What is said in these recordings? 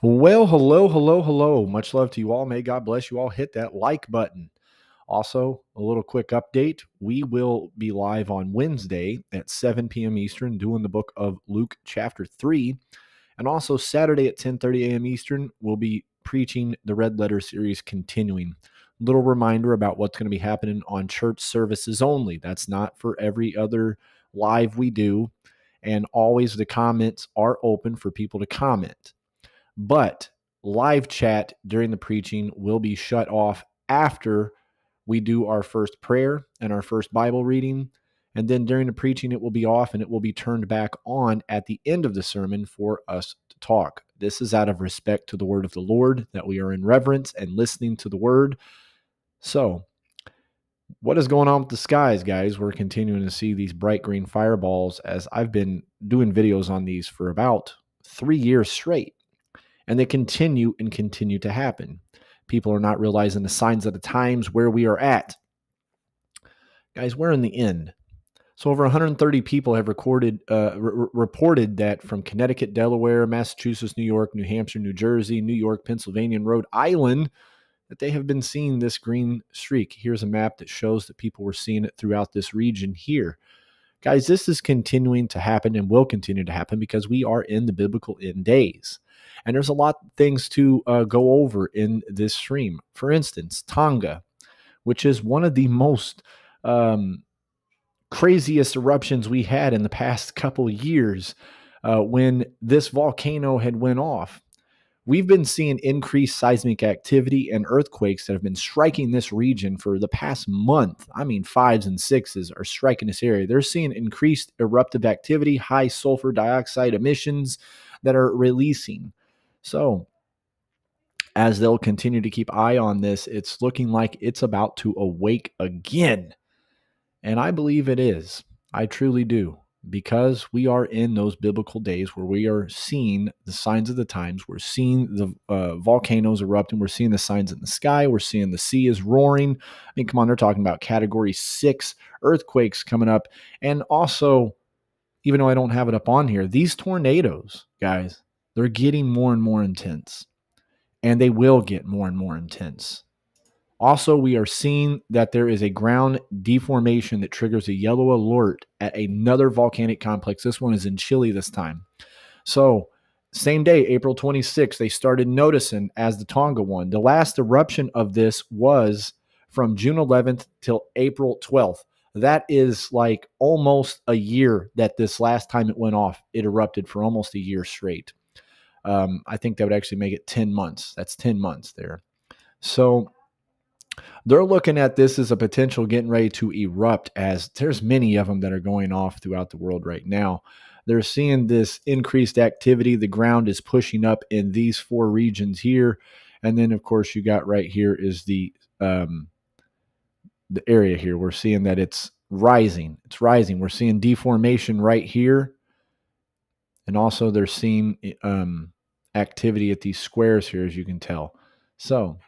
Well, hello, hello, hello. Much love to you all. May God bless you all. Hit that like button. Also, a little quick update. We will be live on Wednesday at 7 p.m. Eastern doing the book of Luke chapter 3. And also Saturday at 10:30 a.m. Eastern, we'll be preaching the Red Letter series continuing. Little reminder about what's going to be happening on church services only. That's not for every other live we do. And always the comments are open for people to comment. But live chat during the preaching will be shut off after we do our first prayer and our first Bible reading. And then during the preaching, it will be off and it will be turned back on at the end of the sermon for us to talk. This is out of respect to the word of the Lord, that we are in reverence and listening to the word. So, what is going on with the skies, guys? We're continuing to see these bright green fireballs as I've been doing videos on these for about 3 years straight. And they continue and continue to happen. People are not realizing the signs of the times where we are at. Guys, we're in the end. So over 130 people have reported that from Connecticut, Delaware, Massachusetts, New York, New Hampshire, New Jersey, New York, Pennsylvania, and Rhode Island that they have been seeing this green streak. Here's a map that shows that people were seeing it throughout this region here. Guys, this is continuing to happen and will continue to happen because we are in the biblical end days. And there's a lot of things to go over in this stream. For instance, Tonga, which is one of the most craziest eruptions we had in the past couple of years when this volcano had went off. We've been seeing increased seismic activity and earthquakes that have been striking this region for the past month. I mean, 5s and 6s are striking this area. They're seeing increased eruptive activity, high sulfur dioxide emissions that are releasing. So, as they'll continue to keep eye on this, it's looking like it's about to awake again. And I believe it is. I truly do. Because we are in those biblical days where we are seeing the signs of the times. We're seeing the volcanoes erupting. We're seeing the signs in the sky. We're seeing the sea is roaring. I mean, come on, they're talking about category 6 earthquakes coming up. And also, even though I don't have it up on here, these tornadoes, guys, they're getting more and more intense. And they will get more and more intense. Also, we are seeing that there is a ground deformation that triggers a yellow alert at another volcanic complex. This one is in Chile this time. So, same day, April 26th, they started noticing as the Tonga one. The last eruption of this was from June 11th till April 12th. That is like almost a year that this last time it went off, it erupted for almost a year straight. I think that would actually make it 10 months. That's 10 months there. So, they're looking at this as a potential getting ready to erupt, as there's many of them that are going off throughout the world right now. They're seeing this increased activity. The ground is pushing up in these 4 regions here. And then, of course, you got right here is the area here. We're seeing that it's rising. It's rising. We're seeing deformation right here. And also they're seeing activity at these squares here, as you can tell. So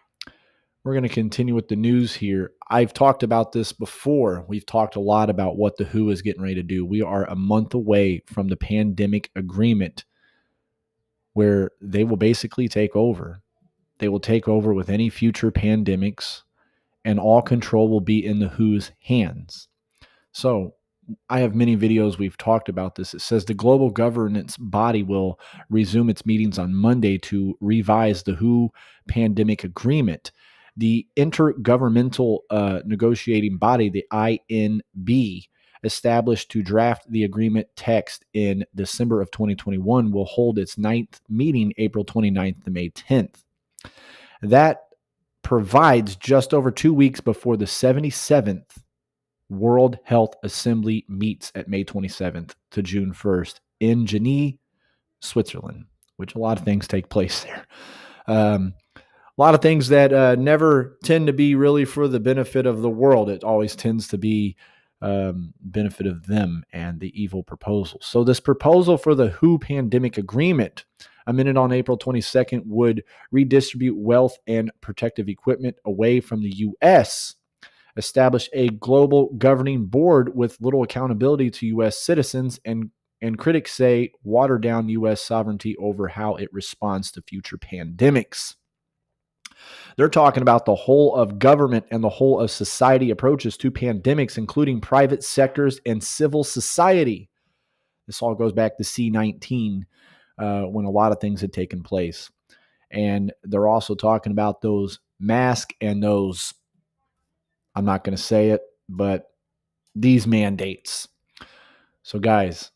we're going to continue with the news here. I've talked about this before. We've talked a lot about what the WHO is getting ready to do. We are a month away from the pandemic agreement where they will basically take over. They will take over with any future pandemics, and all control will be in the WHO's hands. So I have many videos we've talked about this. It says the global governance body will resume its meetings on Monday to revise the WHO pandemic agreement. The Intergovernmental Negotiating Body, the INB, established to draft the agreement text in December of 2021, will hold its 9th meeting April 29th to May 10th. That provides just over 2 weeks before the 77th World Health Assembly meets at May 27th to June 1st in Geneva, Switzerland, which a lot of things take place there. A lot of things that never tend to be really for the benefit of the world. It always tends to be benefit of them and the evil proposals. So this proposal for the WHO pandemic agreement, amended on April 22nd, would redistribute wealth and protective equipment away from the U.S., establish a global governing board with little accountability to U.S. citizens, and and critics say water down U.S. sovereignty over how it responds to future pandemics. They're talking about the whole of government and the whole of society approaches to pandemics, including private sectors and civil society. This all goes back to C-19 when a lot of things had taken place. And they're also talking about those masks and those, I'm not going to say it, but these mandates. So, guys,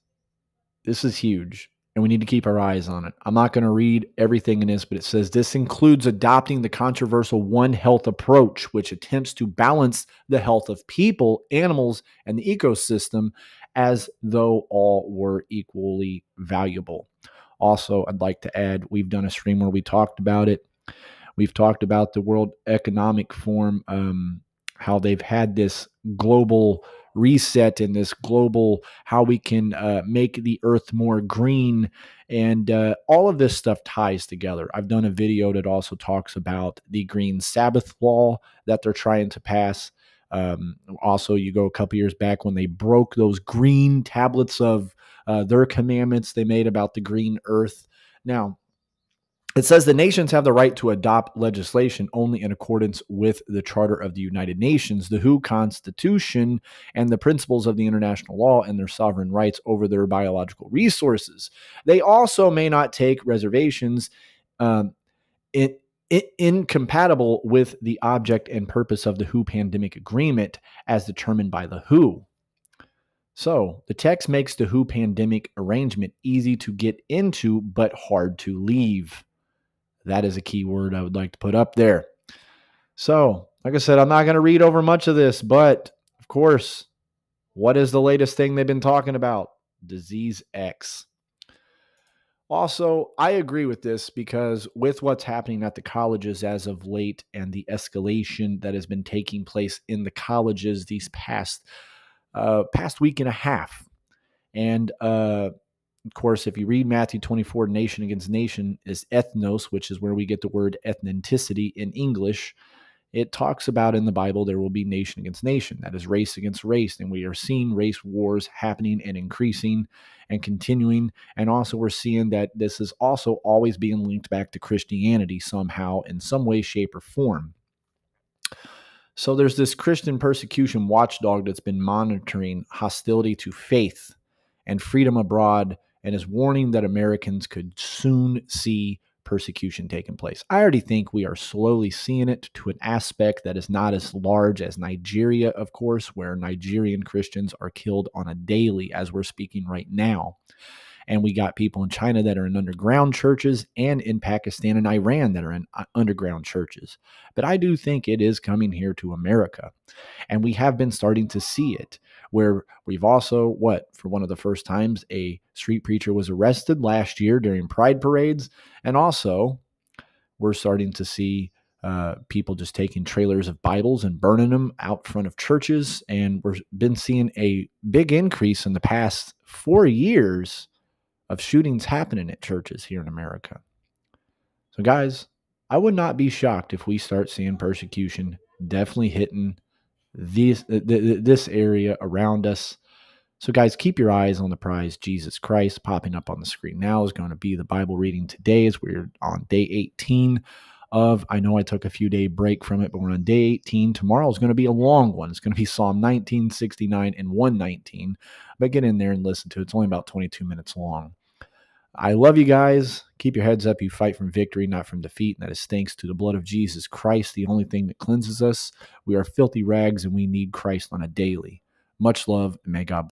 this is huge, and we need to keep our eyes on it. I'm not going to read everything in this, but it says this includes adopting the controversial One Health approach, which attempts to balance the health of people, animals, and the ecosystem as though all were equally valuable. Also, I'd like to add, we've done a stream where we talked about it. We've talked about the World Economic Forum, how they've had this global reset and this global how we can make the earth more green, and all of this stuff ties together. I've done a video that also talks about the green Sabbath law that they're trying to pass. Also, you go a couple years back when they broke those green tablets of their commandments they made about the green earth. Now, it says the nations have the right to adopt legislation only in accordance with the Charter of the United Nations, the WHO Constitution, and the principles of the international law and their sovereign rights over their biological resources. They also may not take reservations incompatible with the object and purpose of the WHO pandemic agreement as determined by the WHO. So the text makes the WHO pandemic arrangement easy to get into but hard to leave. That is a key word I would like to put up there. So, like I said, I'm not going to read over much of this, but of course, what is the latest thing they've been talking about? Disease X. Also, I agree with this because with what's happening at the colleges as of late and the escalation that has been taking place in the colleges these past week and a half, and of course, if you read Matthew 24, nation against nation is ethnos, which is where we get the word ethnicity in English. It talks about in the Bible there will be nation against nation. That is race against race. And we are seeing race wars happening and increasing and continuing. And also we're seeing that this is also always being linked back to Christianity somehow in some way, shape, or form. So there's this Christian persecution watchdog that's been monitoring hostility to faith and freedom abroad and is warning that Americans could soon see persecution taking place. I already think we are slowly seeing it to an aspect that is not as large as Nigeria, of course, where Nigerian Christians are killed on a daily as we're speaking right now. And we got people in China that are in underground churches and in Pakistan and Iran that are in underground churches. But I do think it is coming here to America. And we have been starting to see it where we've also, for one of the first times, a street preacher was arrested last year during pride parades. And also we're starting to see people just taking trailers of Bibles and burning them out front of churches. And we've been seeing a big increase in the past 4 years of shootings happening at churches here in America. So guys, I would not be shocked if we start seeing persecution definitely hitting this area around us. So guys, keep your eyes on the prize. Jesus Christ popping up on the screen now is going to be the Bible reading today as we're on day 18 of, I know I took a few day break from it, but we're on day 18. Tomorrow is going to be a long one. It's going to be Psalm 19, 69, and 119. But get in there and listen to it. It's only about 22 minutes long. I love you guys. Keep your heads up. You fight from victory, not from defeat. And that is thanks to the blood of Jesus Christ, the only thing that cleanses us. We are filthy rags and we need Christ on a daily. Much love and may God bless.